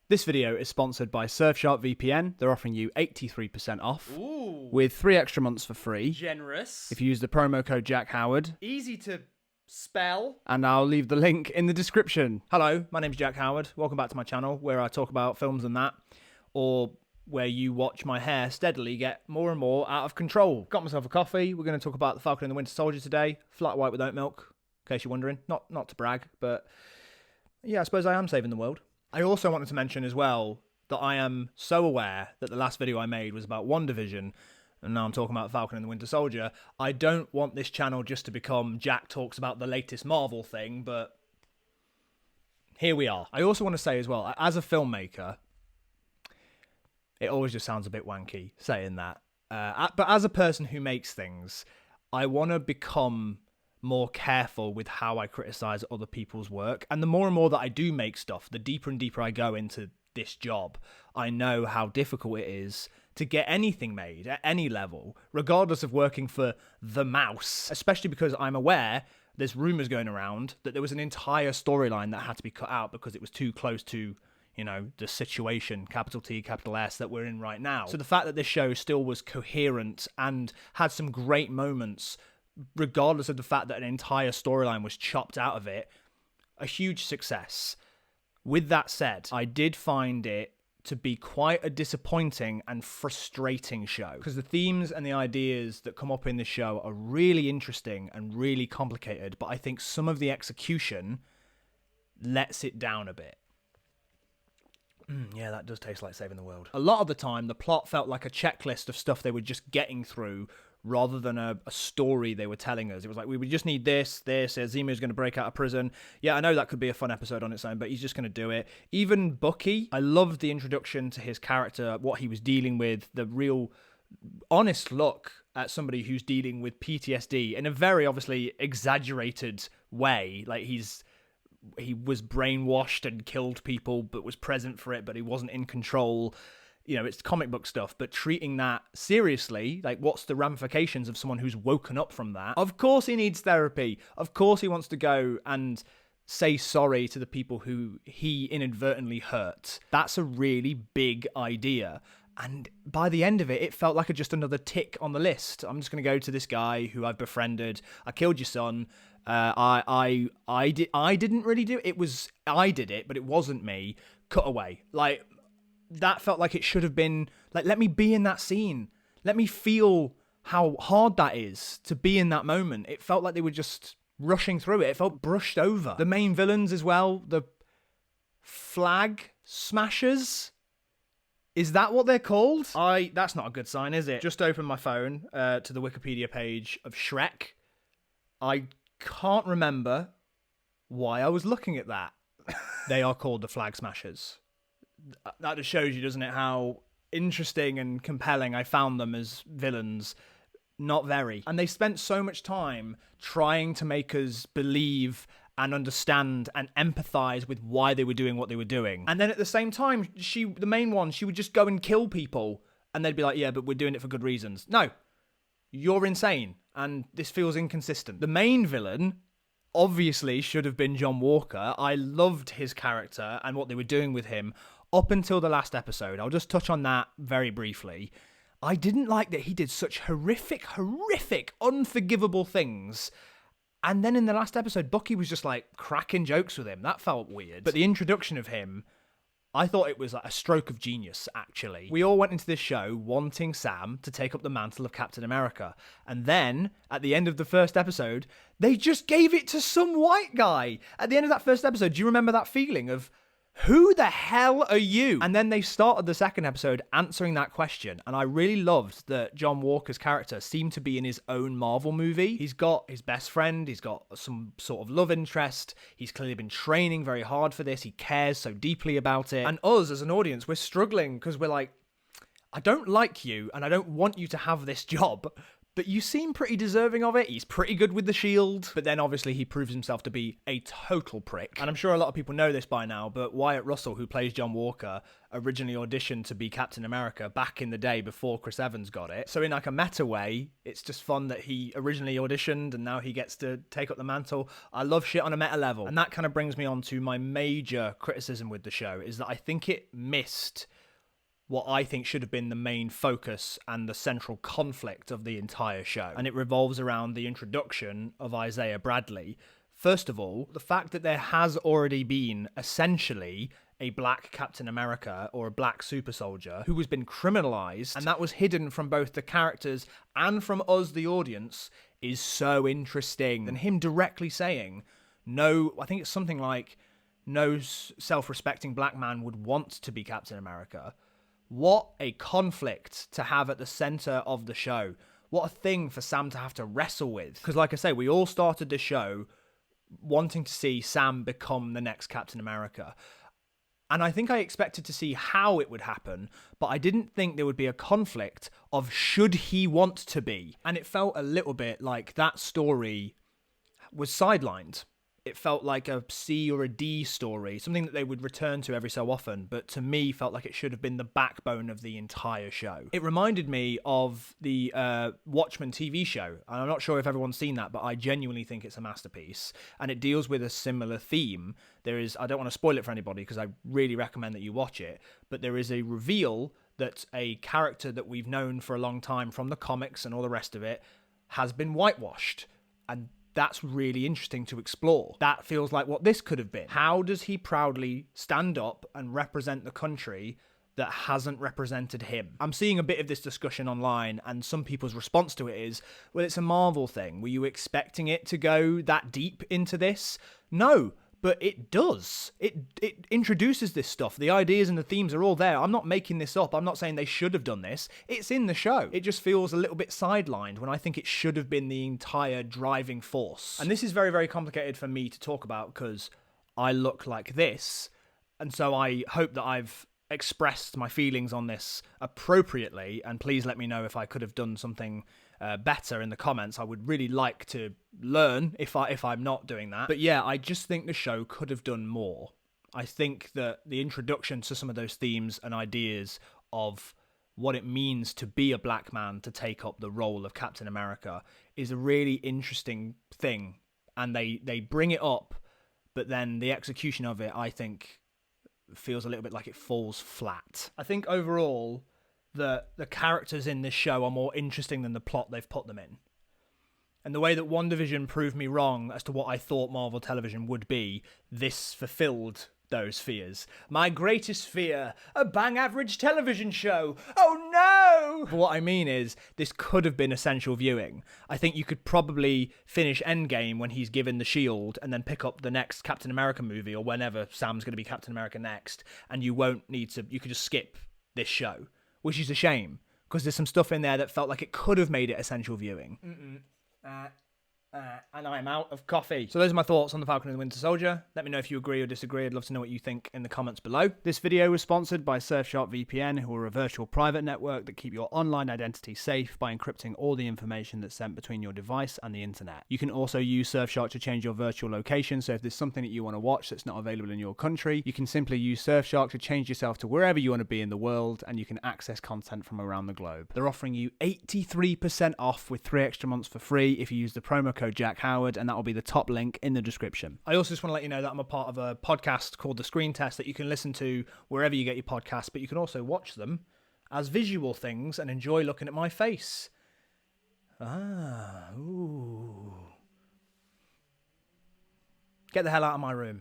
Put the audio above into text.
This video is sponsored by Surfshark VPN. They're offering you 83% off. Ooh. With 3 extra months for free. Generous. If you use the promo code Jack Howard. Easy to spell. And I'll leave the link in the description. Hello, my name's Jack Howard. Welcome back to my channel where I talk about films and that. Or where you watch my hair steadily get more and more out of control. Got myself a coffee. We're going to talk about the Falcon and the Winter Soldier today. Flat white with oat milk, in case you're wondering. Not to brag, but yeah, I suppose I am saving the world. I also wanted to mention as well that I am so aware that the last video I made was about WandaVision, and now I'm talking about Falcon and the Winter Soldier. I don't want this channel just to become Jack talks about the latest Marvel thing, but here we are. I also want to say as well, as a filmmaker, it always just sounds a bit wanky saying that. But as a person who makes things, I want to become more careful with how I criticize other people's work. And the more and more that I do make stuff, the deeper and deeper I go into this job, I know how difficult it is to get anything made at any level, regardless of working for the mouse, especially because I'm aware there's rumors going around that there was an entire storyline that had to be cut out because it was too close to, you know, the situation, capital T, capital S, that we're in right now. So the fact that this show still was coherent and had some great moments, regardless of the fact that an entire storyline was chopped out of it, a huge success. With that said, I did find it to be quite a disappointing and frustrating show, because the themes and the ideas that come up in this show are really interesting and really complicated, but I think some of the execution lets it down a bit. Yeah, that does taste like saving the world. A lot of the time, the plot felt like a checklist of stuff they were just getting through rather than a story they were telling us. It was like, we just need this. Zemo's going to break out of prison. Yeah, I know that could be a fun episode on its own, but he's just going to do it. Even Bucky, I loved the introduction to his character, what he was dealing with, the real honest look at somebody who's dealing with PTSD in a very obviously exaggerated way. Like he was brainwashed and killed people, but was present for it, but he wasn't in control. You know, it's comic book stuff, but treating that seriously, like what's the ramifications of someone who's woken up from that? Of course he needs therapy. Of course he wants to go and say sorry to the people who he inadvertently hurt. That's a really big idea. And by the end of it, it felt like just another tick on the list. I'm just going to go to this guy who I've befriended. I killed your son. I didn't really do it. It was, I did it, but it wasn't me. Cut away. Like, that felt like it should have been, like, let me be in that scene. Let me feel how hard that is to be in that moment. It felt like they were just rushing through it. It felt brushed over. The main villains as well, the flag smashers. Is that what they're called? That's not a good sign, is it? Just opened my phone to the Wikipedia page of Shrek. I can't remember why I was looking at that. They are called the Flag Smashers. That just shows you, doesn't it, how interesting and compelling I found them as villains. Not very. And they spent so much time trying to make us believe and understand and empathize with why they were doing what they were doing. And then at the same time, the main one, she would just go and kill people. And they'd be like, yeah, but we're doing it for good reasons. No, you're insane. And this feels inconsistent. The main villain obviously should have been John Walker. I loved his character and what they were doing with him up until the last episode. I'll just touch on that very briefly. I didn't like that he did such horrific, unforgivable things. And then in the last episode, Bucky was just like cracking jokes with him. That felt weird. But the introduction of him, I thought it was like a stroke of genius, actually. We all went into this show wanting Sam to take up the mantle of Captain America. And then, at the end of the first episode, they just gave it to some white guy. At the end of that first episode, do you remember that feeling of, who the hell are you? And then they started the second episode answering that question. And I really loved that John Walker's character seemed to be in his own Marvel movie. He's got his best friend. He's got some sort of love interest. He's clearly been training very hard for this. He cares so deeply about it. And us as an audience, we're struggling because we're like, I don't like you and I don't want you to have this job, but you seem pretty deserving of it. He's pretty good with the shield, but then obviously he proves himself to be a total prick. And I'm sure a lot of people know this by now, but Wyatt Russell, who plays John Walker, originally auditioned to be Captain America back in the day before Chris Evans got it. So in like a meta way, it's just fun that he originally auditioned and now he gets to take up the mantle. I love shit on a meta level. And that kind of brings me on to my major criticism with the show, is that I think it missed what I think should have been the main focus and the central conflict of the entire show. And it revolves around the introduction of Isaiah Bradley. First of all, the fact that there has already been essentially a black Captain America or a black super soldier who has been criminalized, and that was hidden from both the characters and from us, the audience, is so interesting. And him directly saying, no, I think it's something like, no self-respecting black man would want to be Captain America. What a conflict to have at the center of the show. What a thing for Sam to have to wrestle with. Because like I say, we all started the show wanting to see Sam become the next Captain America. And I think I expected to see how it would happen, but I didn't think there would be a conflict of should he want to be. And it felt a little bit like that story was sidelined. It felt like a C or a D story, something that they would return to every so often, but to me felt like it should have been the backbone of the entire show. It reminded me of the Watchmen TV show, and I'm not sure if everyone's seen that, but I genuinely think it's a masterpiece, and it deals with a similar theme. There is, I don't want to spoil it for anybody because I really recommend that you watch it, but there is a reveal that a character that we've known for a long time from the comics and all the rest of it has been whitewashed, and that's really interesting to explore. That feels like what this could have been. How does he proudly stand up and represent the country that hasn't represented him? I'm seeing a bit of this discussion online, and some people's response to it is, well, it's a Marvel thing. Were you expecting it to go that deep into this? No, but it does. It introduces this stuff. The ideas and the themes are all there. I'm not making this up. I'm not saying they should have done this. It's in the show. It just feels a little bit sidelined when I think it should have been the entire driving force. And this is very, very complicated for me to talk about because I look like this. And so I hope that I've expressed my feelings on this appropriately. And please let me know if I could have done something better in the comments. I would really like to learn if I'm not doing that. But yeah, I just think the show could have done more. I think that the introduction to some of those themes and ideas of what it means to be a black man to take up the role of Captain America is a really interesting thing. And they bring it up, but then the execution of it, I think, feels a little bit like it falls flat. I think overall, the characters in this show are more interesting than the plot they've put them in. And the way that WandaVision proved me wrong as to what I thought Marvel television would be, this fulfilled those fears. My greatest fear, a bang average television show. Oh no! But what I mean is, this could have been essential viewing. I think you could probably finish Endgame when he's given the shield and then pick up the next Captain America movie or whenever Sam's going to be Captain America next, and you won't need to, you could just skip this show, which is a shame because there's some stuff in there that felt like it could have made it essential viewing. And I'm out of coffee. So those are my thoughts on the Falcon and the Winter Soldier. Let me know if you agree or disagree. I'd love to know what you think in the comments below. This video was sponsored by Surfshark VPN, who are a virtual private network that keep your online identity safe by encrypting all the information that's sent between your device and the internet. You can also use Surfshark to change your virtual location, so if there's something that you want to watch that's not available in your country, you can simply use Surfshark to change yourself to wherever you want to be in the world, and you can access content from around the globe. They're offering you 83% off with 3 extra months for free if you use the promo code Jack Howard, and that will be the top link in the description. I also just want to let you know that I'm a part of a podcast called The Screen Test that you can listen to wherever you get your podcasts, but you can also watch them as visual things and enjoy looking at my face. Ooh. Get the hell out of my room.